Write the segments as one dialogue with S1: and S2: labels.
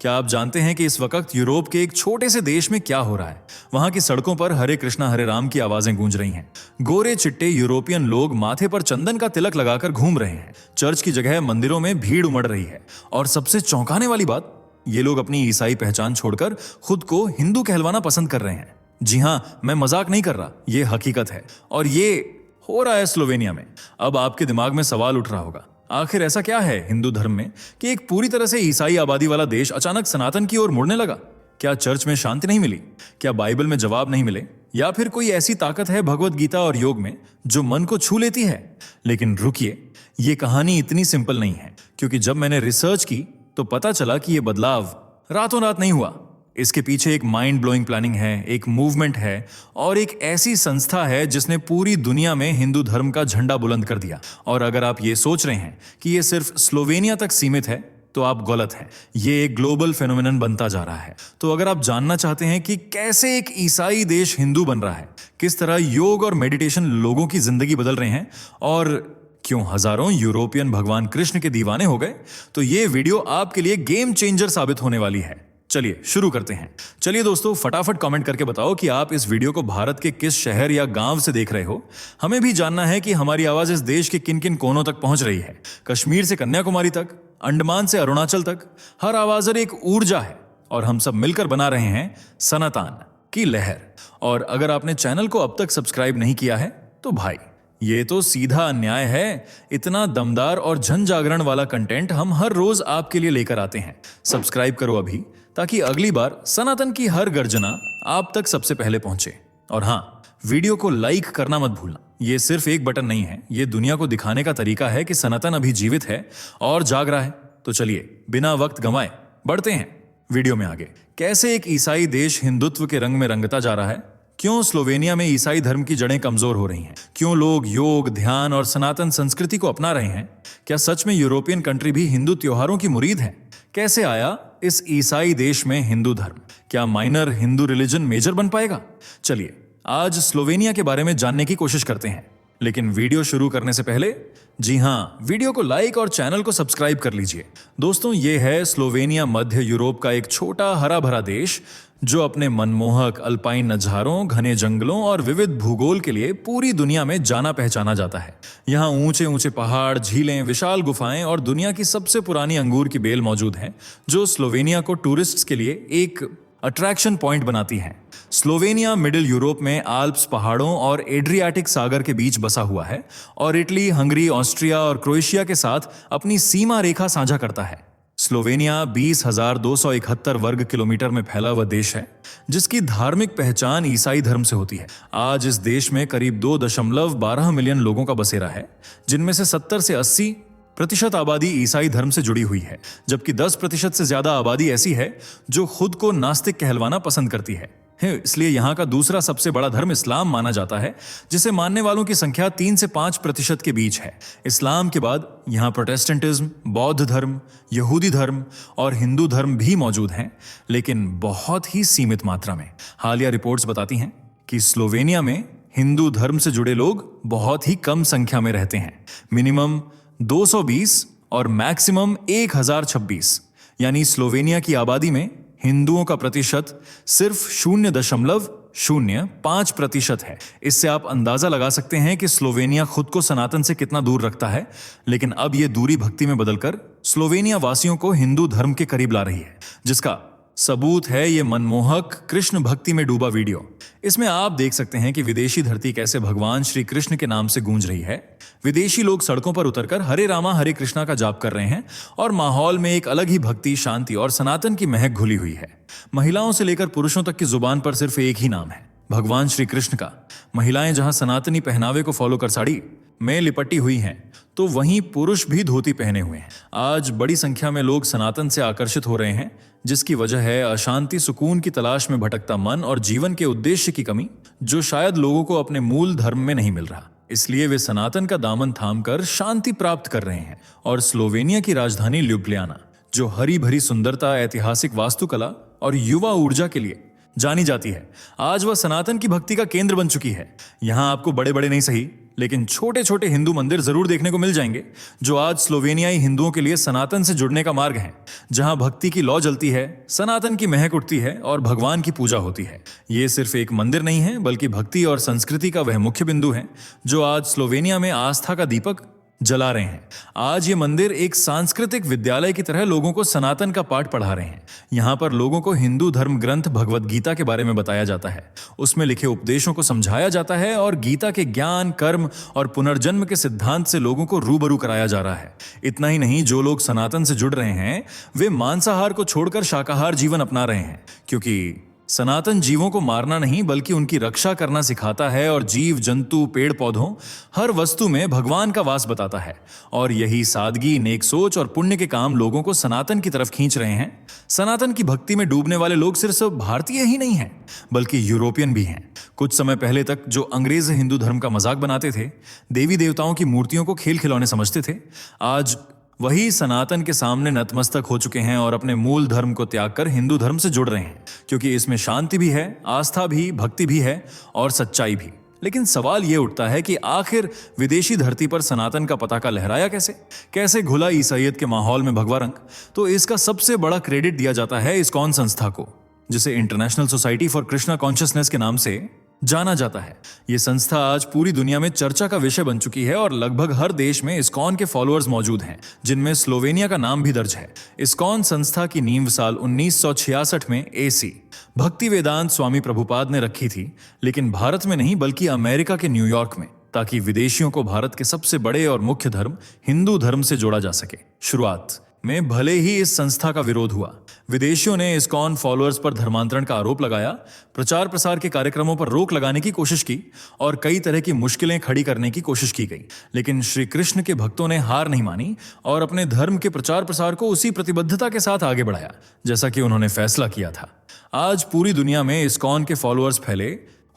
S1: क्या आप जानते हैं कि इस वक्त यूरोप के एक छोटे से देश में क्या हो रहा है? वहां की सड़कों पर हरे कृष्णा हरे राम की आवाजें गूंज रही हैं। गोरे चिट्टे यूरोपियन लोग माथे पर चंदन का तिलक लगाकर घूम रहे हैं। चर्च की जगह मंदिरों में भीड़ उमड़ रही है। और सबसे चौंकाने वाली बात, ये लोग अपनी ईसाई पहचान छोड़कर खुद को हिंदू कहलवाना पसंद कर रहे हैं। जी हां, मैं मजाक नहीं कर रहा, ये हकीकत है। और ये हो रहा है स्लोवेनिया में। अब आपके दिमाग में सवाल उठ रहा होगा, आखिर ऐसा क्या है हिंदू धर्म में कि एक पूरी तरह से ईसाई आबादी वाला देश अचानक सनातन की ओर मुड़ने लगा? क्या चर्च में शांति नहीं मिली? क्या बाइबल में जवाब नहीं मिले? या फिर कोई ऐसी ताकत है भगवत गीता और योग में जो मन को छू लेती है? लेकिन रुकिए, ये कहानी इतनी सिंपल नहीं है, क्योंकि जब मैंने रिसर्च की तो पता चला कि यह बदलाव रातों रात नहीं हुआ। इसके पीछे एक माइंड ब्लोइंग प्लानिंग है, एक मूवमेंट है और एक ऐसी संस्था है जिसने पूरी दुनिया में हिंदू धर्म का झंडा बुलंद कर दिया। और अगर आप ये सोच रहे हैं कि ये सिर्फ स्लोवेनिया तक सीमित है तो आप गलत हैं। ये एक ग्लोबल फेनोमेनन बनता जा रहा है। तो अगर आप जानना चाहते हैं कि कैसे एक ईसाई देश हिंदू बन रहा है, किस तरह योग और मेडिटेशन लोगों की जिंदगी बदल रहे हैं और क्यों हजारों यूरोपियन भगवान कृष्ण के दीवाने हो गए, तो ये वीडियो आपके लिए गेम चेंजर साबित होने वाली है। चलिए शुरू करते हैं। चलिए दोस्तों, फटाफट कमेंट करके बताओ कि आप इस वीडियो को भारत के किस शहर या गांव से देख रहे हो। हमें भी जानना है कि हमारी आवाज इस देश के किन किन कोनों तक पहुंच रही है। कश्मीर से कन्याकुमारी तक, अंडमान से अरुणाचल तक, हर आवाज एक ऊर्जा है और हम सब मिलकर बना रहे हैं सनातन की लहर। और अगर आपने चैनल को अब तक सब्सक्राइब नहीं किया है तो भाई, ये तो सीधा अन्याय है। इतना दमदार और जन जागरण वाला कंटेंट हम हर रोज आपके लिए लेकर आते हैं। सब्सक्राइब करो अभी, ताकि अगली बार सनातन की हर गर्जना आप तक सबसे पहले पहुंचे। और हाँ, वीडियो को लाइक करना मत भूलना। ये सिर्फ एक बटन नहीं है, ये दुनिया को दिखाने का तरीका है कि सनातन अभी जीवित है और जाग रहा है। तो चलिए बिना वक्त गंवाए बढ़ते हैं वीडियो में आगे। कैसे एक ईसाई देश हिंदुत्व के रंग में रंगता जा रहा है? क्यों स्लोवेनिया में ईसाई धर्म की जड़ें कमजोर हो रही हैं? क्यों लोग योग, ध्यान और सनातन संस्कृति को अपना रहे हैं? क्या सच में यूरोपियन कंट्री भी हिंदू त्योहारों की मुरीद है? कैसे आया इस ईसाई देश में हिंदू धर्म? क्या माइनर हिंदू रिलीजन मेजर बन पाएगा? चलिए आज स्लोवेनिया के बारे में जानने की कोशिश करते हैं। लेकिन वीडियो शुरू करने से पहले, जी हाँ, वीडियो को लाइक और चैनल को सब्सक्राइब कर लीजिए। दोस्तों, ये है स्लोवेनिया, मध्य यूरोप का एक छोटा हरा भरा देश जो अपने मनमोहक अल्पाइन नजारों, घने जंगलों और विविध भूगोल के लिए पूरी दुनिया में जाना पहचाना जाता है। यहाँ ऊंचे ऊंचे पहाड़, झीलें, विशाल गुफाएं और दुनिया की सबसे पुरानी अंगूर की बेल मौजूद हैं, जो स्लोवेनिया को टूरिस्ट्स के लिए एक अट्रैक्शन पॉइंट बनाती हैं। स्लोवेनिया मिडिल यूरोप में आल्प्स पहाड़ों और एड्रियाटिक सागर के बीच बसा हुआ है और इटली, हंगरी, ऑस्ट्रिया और क्रोएशिया के साथ अपनी सीमा रेखा साझा करता है। स्लोवेनिया 20,271 वर्ग किलोमीटर में फैला हुआ देश है, जिसकी धार्मिक पहचान ईसाई धर्म से होती है। आज इस देश में करीब 2.12 मिलियन लोगों का बसेरा है, जिनमें से 70 से 80% आबादी ईसाई धर्म से जुड़ी हुई है, जबकि 10% से ज्यादा आबादी ऐसी है जो खुद को नास्तिक कहलवाना पसंद करती है। इसलिए यहाँ का दूसरा सबसे बड़ा धर्म इस्लाम माना जाता है, जिसे मानने वालों की संख्या 3 से 5% के बीच है। इस्लाम के बाद यहाँ प्रोटेस्टेंटिज्म, बौद्ध धर्म, यहूदी धर्म और हिंदू धर्म भी मौजूद हैं, लेकिन बहुत ही सीमित मात्रा में। हालिया रिपोर्ट्स बताती हैं कि स्लोवेनिया में हिंदू धर्म से जुड़े लोग बहुत ही कम संख्या में रहते हैं, मिनिमम 220 और मैक्सिमम 1026। यानी स्लोवेनिया की आबादी में हिंदुओं का प्रतिशत सिर्फ 0.05% है। इससे आप अंदाजा लगा सकते हैं कि स्लोवेनिया खुद को सनातन से कितना दूर रखता है। लेकिन अब यह दूरी भक्ति में बदलकर स्लोवेनिया वासियों को हिंदू धर्म के करीब ला रही है, जिसका सबूत है ये मनमोहक कृष्ण भक्ति में डूबा वीडियो। इसमें आप देख सकते हैं कि विदेशी धरती कैसे भगवान श्री कृष्ण के नाम से गूंज रही है। विदेशी लोग सड़कों पर उतरकर हरे रामा हरे कृष्णा का जाप कर रहे हैं और माहौल में एक अलग ही भक्ति, शांति और सनातन की महक घुली हुई है। महिलाओं से लेकर पुरुषों तक की जुबान पर सिर्फ एक ही नाम है, भगवान श्री कृष्ण का। महिलाएं जहां सनातनी पहनावे को फॉलो कर साड़ी में लिपटी हुई हैं, तो वहीं पुरुष भी धोती पहने हुए हैं। आज बड़ी संख्या में लोग सनातन से आकर्षित हो रहे हैं, जिसकी वजह है अशांति, सुकून की तलाश में भटकता मन और जीवन के उद्देश्य की कमी, जो शायद लोगों को अपने मूल धर्म में नहीं मिल रहा। इसलिए वे सनातन का दामन थामकर शांति प्राप्त कर रहे हैं। और स्लोवेनिया की राजधानी ल्यूब्लियाना, जो हरी भरी सुंदरता, ऐतिहासिक वास्तुकला और युवा ऊर्जा के लिए जानी जाती है, आज वह सनातन की भक्ति का केंद्र बन चुकी है। यहाँ आपको बड़े बड़े नहीं सही, लेकिन छोटे छोटे हिंदू मंदिर जरूर देखने को मिल जाएंगे जो आज स्लोवेनियाई हिंदुओं के लिए सनातन से जुड़ने का मार्ग है, जहां भक्ति की लौ जलती है, सनातन की महक उठती है और भगवान की पूजा होती है। ये सिर्फ एक मंदिर नहीं है, बल्कि भक्ति और संस्कृति का वह मुख्य बिंदु है जो आज स्लोवेनिया में आस्था का दीपक जला रहे हैं। आज ये मंदिर एक सांस्कृतिक विद्यालय की तरह लोगों को सनातन का पाठ पढ़ा रहे हैं। यहाँ पर लोगों को हिंदू धर्म ग्रंथ भगवत गीता के बारे में बताया जाता है, उसमें लिखे उपदेशों को समझाया जाता है और गीता के ज्ञान, कर्म और पुनर्जन्म के सिद्धांत से लोगों को रूबरू कराया जा रहा है। इतना ही नहीं, जो लोग सनातन से जुड़ रहे हैं वे मांसाहार को छोड़कर शाकाहार जीवन अपना रहे हैं, क्योंकि सनातन जीवों को मारना नहीं बल्कि उनकी रक्षा करना सिखाता है और जीव जंतु, पेड़ पौधों, हर वस्तु में भगवान का वास बताता है। और यही सादगी, नेक सोच और पुण्य के काम लोगों को सनातन की तरफ खींच रहे हैं। सनातन की भक्ति में डूबने वाले लोग सिर्फ भारतीय ही नहीं हैं, बल्कि यूरोपियन भी हैं। कुछ समय पहले तक जो अंग्रेज हिंदू धर्म का मजाक बनाते थे, देवी देवताओं की मूर्तियों को खेल खिलौने समझते थे, आज वही सनातन के सामने नतमस्तक हो चुके हैं और अपने मूल धर्म को त्याग कर हिंदू धर्म से जुड़ रहे हैं, क्योंकि इसमें शांति भी है, आस्था भी, भक्ति भी है और सच्चाई भी। लेकिन सवाल यह उठता है कि आखिर विदेशी धरती पर सनातन का पताका लहराया कैसे घुला ईसाईयत के माहौल में भगवा रंग? तो इसका सबसे बड़ा क्रेडिट दिया जाता है इस्कॉन संस्था को, जिसे international society for Krishna consciousness के नाम से जाना जाता है। यह संस्था आज पूरी दुनिया में चर्चा का विषय बन चुकी है और लगभग हर देश में इस्कॉन के फॉलोअर्स मौजूद हैं, जिनमें स्लोवेनिया का नाम भी दर्ज है। इस्कॉन संस्था की नींव साल 1966 में एसी भक्ति वेदांत स्वामी प्रभुपाद ने रखी थी, लेकिन भारत में नहीं बल्कि अमेरिका के न्यूयॉर्क में, ताकि विदेशियों को भारत के सबसे बड़े और मुख्य धर्म हिंदू धर्म से जोड़ा जा सके। शुरुआत में भले ही इस संस्था का विरोध हुआ, विदेशियों ने इस्कॉन फॉलोअर्स पर धर्मांतरण का आरोप लगाया, प्रचार प्रसार के कार्यक्रमों पर रोक लगाने की कोशिश की और कई तरह की मुश्किलें खड़ी करने की कोशिश की गई। लेकिन श्री कृष्ण के भक्तों ने हार नहीं मानी और अपने धर्म के प्रचार प्रसार को उसी प्रतिबद्धता के साथ आगे बढ़ाया जैसा कि उन्होंने फैसला किया था। आज पूरी दुनिया में इस्कॉन के फॉलोअर्स फैले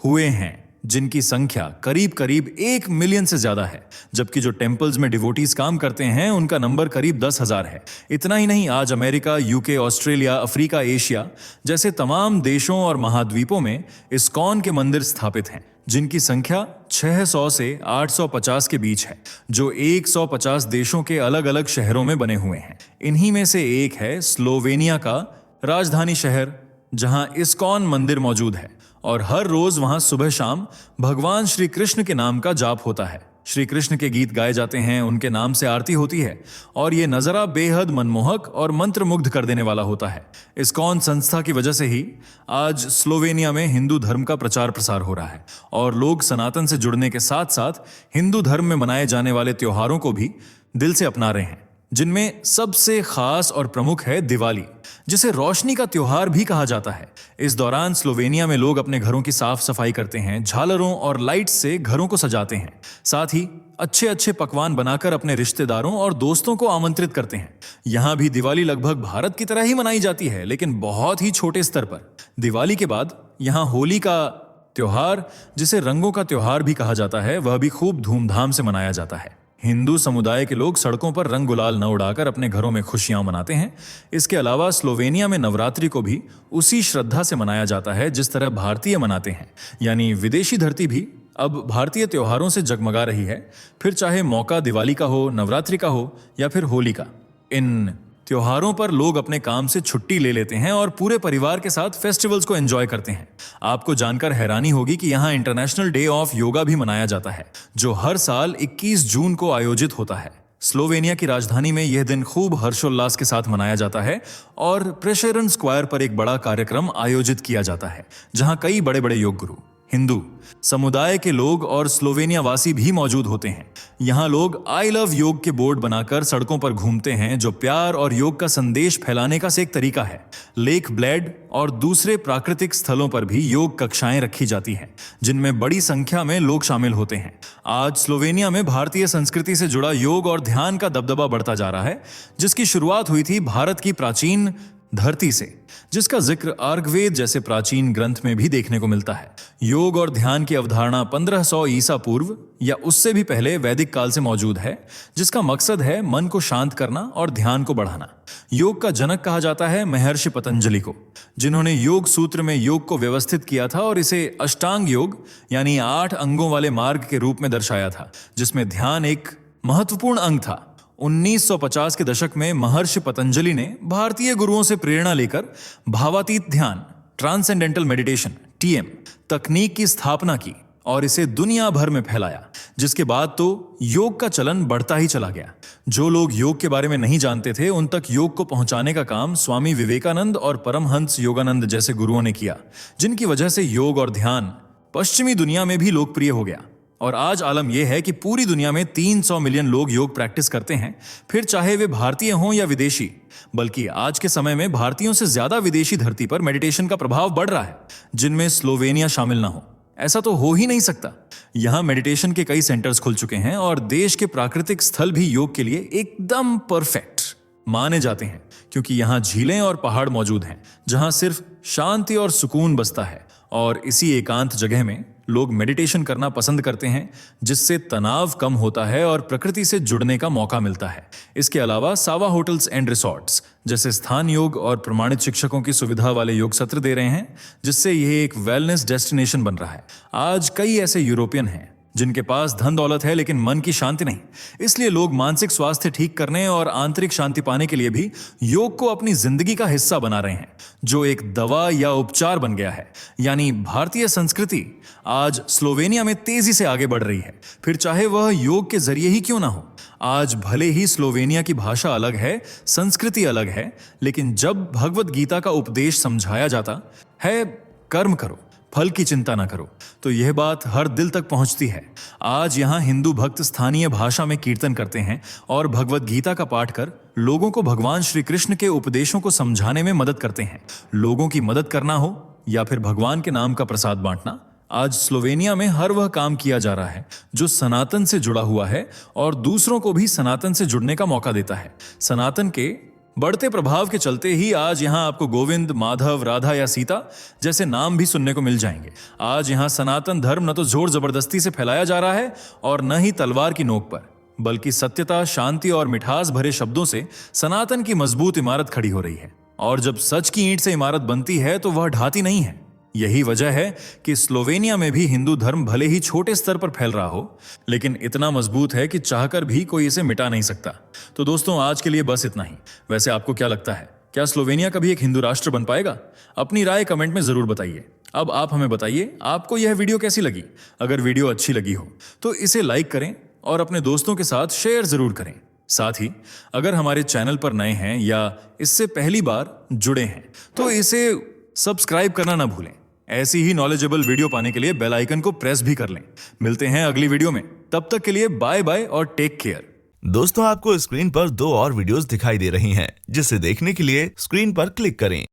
S1: हुए हैं, जिनकी संख्या करीब 1 मिलियन से ज्यादा है, जबकि जो टेम्पल्स में डिवोटीज काम करते हैं उनका नंबर करीब 10,000 है। इतना ही नहीं, आज America, UK, Australia, Africa, Asia जैसे तमाम देशों और महाद्वीपों में इस्कॉन के मंदिर स्थापित हैं, जिनकी संख्या 600 से 850 के बीच है, जो 150 देशों के अलग अलग शहरों में बने हुए हैं। इन्हीं में से एक है स्लोवेनिया का राजधानी शहर, जहां इस्कॉन मंदिर मौजूद है और हर रोज वहां सुबह शाम भगवान श्री कृष्ण के नाम का जाप होता है। श्री कृष्ण के गीत गाए जाते हैं, उनके नाम से आरती होती है और ये नज़ारा बेहद मनमोहक और मंत्रमुग्ध कर देने वाला होता है। इस्कॉन संस्था की वजह से ही आज स्लोवेनिया में हिंदू धर्म का प्रचार प्रसार हो रहा है और लोग सनातन से जुड़ने के साथ साथ हिंदू धर्म में मनाए जाने वाले त्योहारों को भी दिल से अपना रहे हैं, जिनमें सबसे खास और प्रमुख है दिवाली, जिसे रोशनी का त्योहार भी कहा जाता है। इस दौरान स्लोवेनिया में लोग अपने घरों की साफ सफाई करते हैं, झालरों और लाइट्स से घरों को सजाते हैं, साथ ही अच्छे अच्छे पकवान बनाकर अपने रिश्तेदारों और दोस्तों को आमंत्रित करते हैं। यहाँ भी दिवाली लगभग भारत की तरह ही मनाई जाती है, लेकिन बहुत ही छोटे स्तर पर। दिवाली के बाद यहाँ होली का त्योहार, जिसे रंगों का त्योहार भी कहा जाता है, वह भी खूब धूमधाम से मनाया जाता है। हिंदू समुदाय के लोग सड़कों पर रंग गुलाल न उड़ाकर अपने घरों में खुशियां मनाते हैं। इसके अलावा स्लोवेनिया में नवरात्रि को भी उसी श्रद्धा से मनाया जाता है जिस तरह भारतीय मनाते हैं, यानी विदेशी धरती भी अब भारतीय त्योहारों से जगमगा रही है, फिर चाहे मौका दिवाली का हो, नवरात्रि का हो या फिर होली का। इन त्योहारों पर लोग अपने काम से छुट्टी ले लेते हैं और पूरे परिवार के साथ फेस्टिवल्स को एंजॉय करते हैं। आपको जानकर हैरानी होगी कि यहाँ इंटरनेशनल डे ऑफ योगा भी मनाया जाता है, जो हर साल 21 जून को आयोजित होता है। स्लोवेनिया की राजधानी में यह दिन खूब हर्षोल्लास के साथ मनाया जाता है और प्रेशरन स्क्वायर पर एक बड़ा कार्यक्रम आयोजित किया जाता है, जहां कई बड़े बड़े योग गुरु, हिंदू समुदाय के लोग और स्लोवेनिया वासी भी मौजूद होते हैं। यहाँ लोग आई लव योग के बोर्ड बनाकर सड़कों पर घूमते हैं, जो प्यार और योग का संदेश फैलाने का एक तरीका है। लेक ब्लेड और दूसरे प्राकृतिक स्थलों पर भी योग कक्षाएं रखी जाती हैं, जिनमें बड़ी संख्या में लोग शामिल होते हैं। आज स्लोवेनिया में भारतीय संस्कृति से जुड़ा योग और ध्यान का दबदबा बढ़ता जा रहा है, जिसकी शुरुआत हुई थी भारत की प्राचीन धरती से, जिसका जिक्र आर्गवेद जैसे प्राचीन ग्रंथ में भी देखने को मिलता है। योग और ध्यान की अवधारणा 1500 ईसा पूर्व या उससे भी पहले वैदिक काल से मौजूद है, जिसका मकसद है मन को शांत करना और ध्यान को बढ़ाना। योग का जनक कहा जाता है महर्षि पतंजलि को, जिन्होंने योग सूत्र में योग को व्यवस्थित किया था और इसे अष्टांग योग यानी 8 अंगों वाले मार्ग के रूप में दर्शाया था, जिसमें ध्यान एक महत्वपूर्ण अंग था। 1950 के दशक में महर्षि पतंजलि ने भारतीय गुरुओं से प्रेरणा लेकर भावातीत ध्यान, ट्रांसेंडेंटल मेडिटेशन TM तकनीक की स्थापना की और इसे दुनिया भर में फैलाया, जिसके बाद तो योग का चलन बढ़ता ही चला गया। जो लोग योग के बारे में नहीं जानते थे, उन तक योग को पहुंचाने का काम स्वामी विवेकानंद और परमहंस योगानंद जैसे गुरुओं ने किया, जिनकी वजह से योग और ध्यान पश्चिमी दुनिया में भी लोकप्रिय हो गया। और आज आलम यह है कि पूरी दुनिया में 300 मिलियन लोग योग प्रैक्टिस करते हैं, फिर चाहे वे भारतीय हों या विदेशी। बल्कि आज के समय में भारतीयों से ज्यादा विदेशी धरती पर मेडिटेशन का प्रभाव बढ़ रहा है, जिनमें स्लोवेनिया शामिल ना हो। ऐसा तो हो ही नहीं सकता। यहां मेडिटेशन के कई सेंटर्स खुल चुके हैं और देश के प्राकृतिक स्थल भी योग के लिए एकदम परफेक्ट माने जाते हैं, क्योंकि यहां झीलें और पहाड़ मौजूद हैं जहां सिर्फ शांति और सुकून बसता है। और इसी एकांत जगह में लोग मेडिटेशन करना पसंद करते हैं, जिससे तनाव कम होता है और प्रकृति से जुड़ने का मौका मिलता है। इसके अलावा सावा होटल्स एंड रिसॉर्ट्स जैसे स्थान योग और प्रमाणित शिक्षकों की सुविधा वाले योग सत्र दे रहे हैं, जिससे यह एक वेलनेस डेस्टिनेशन बन रहा है। आज कई ऐसे यूरोपियन हैं जिनके पास धन दौलत है लेकिन मन की शांति नहीं, इसलिए लोग मानसिक स्वास्थ्य ठीक करने और आंतरिक शांति पाने के लिए भी योग को अपनी जिंदगी का हिस्सा बना रहे हैं, जो एक दवा या उपचार बन गया है। यानी भारतीय संस्कृति आज स्लोवेनिया में तेजी से आगे बढ़ रही है, फिर चाहे वह योग के जरिए ही क्यों ना हो। आज भले ही स्लोवेनिया की भाषा अलग है, संस्कृति अलग है, लेकिन जब भगवत गीता का उपदेश समझाया जाता है, कर्म करो, फल की चिंता ना करो, तो यह बात हर दिल तक पहुंचती है। आज यहां हिंदू भक्त स्थानीय भाषा में कीर्तन करते हैं और भगवत गीता का पाठ कर लोगों को भगवान श्री कृष्ण के उपदेशों को समझाने में मदद करते हैं। लोगों की मदद करना हो या फिर भगवान के नाम का प्रसाद बांटना, आज स्लोवेनिया में हर वह काम किया जा रहा है जो सनातन से जुड़ा हुआ है और दूसरों को भी सनातन से जुड़ने का मौका देता है। सनातन के बढ़ते प्रभाव के चलते ही आज यहां आपको गोविंद, माधव, राधा या सीता जैसे नाम भी सुनने को मिल जाएंगे। आज यहां सनातन धर्म न तो जोर जबरदस्ती से फैलाया जा रहा है और न ही तलवार की नोक पर, बल्कि सत्यता, शांति और मिठास भरे शब्दों से सनातन की मजबूत इमारत खड़ी हो रही है। और जब सच की ईंट से इमारत बनती है तो वह ढाती नहीं है। यही वजह है कि स्लोवेनिया में भी हिंदू धर्म भले ही छोटे स्तर पर फैल रहा हो, लेकिन इतना मजबूत है कि चाहकर भी कोई इसे मिटा नहीं सकता। तो दोस्तों, आज के लिए बस इतना ही। वैसे आपको क्या लगता है, क्या स्लोवेनिया कभी एक हिंदू राष्ट्र बन पाएगा? अपनी राय कमेंट में जरूर बताइए। अब आप हमें बताइए आपको यह वीडियो कैसी लगी। अगर वीडियो अच्छी लगी हो तो इसे लाइक करें और अपने दोस्तों के साथ शेयर जरूर करें। साथ ही अगर हमारे चैनल पर नए हैं या इससे पहली बार जुड़े हैं तो इसे सब्सक्राइब करना ना भूलें। ऐसी ही नॉलेजेबल वीडियो पाने के लिए बेल आइकन को प्रेस भी कर लें। मिलते हैं अगली वीडियो में, तब तक के लिए बाय बाय और टेक केयर।
S2: दोस्तों, आपको स्क्रीन पर 2 और वीडियोस दिखाई दे रही हैं, जिसे देखने के लिए स्क्रीन पर क्लिक करें।